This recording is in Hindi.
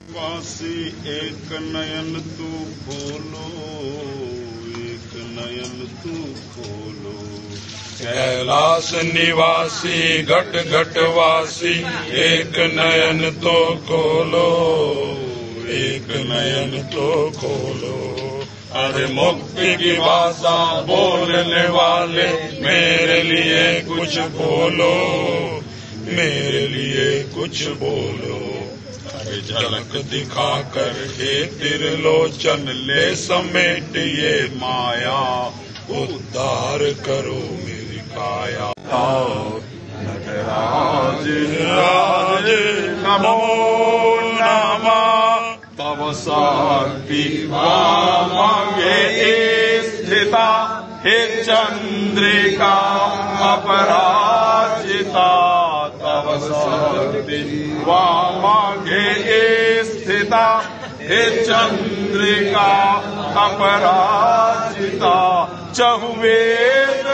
वासी एक नयन तू खोलो, एक नयन तू खोलो। कैलाश निवासी घट घट वासी एक नयन तो खोलो, एक नयन तो खोलो। अरे मुक्ति की भाषा बोलने वाले मेरे लिए कुछ बोलो, मेरे लिए कुछ बोलो। अरे झलक दिखा कर हे त्रिलोचन ले समेट ये माया, उद्धार करो मेरी काया। नटराज राज नमो नमः, तव शक्ति मांगे स्थिता, हे चंद्रिका अपराजिता। तव शक्ति मांगे स्थिता, हे चंद्रिका अपराजिता। चहुवेद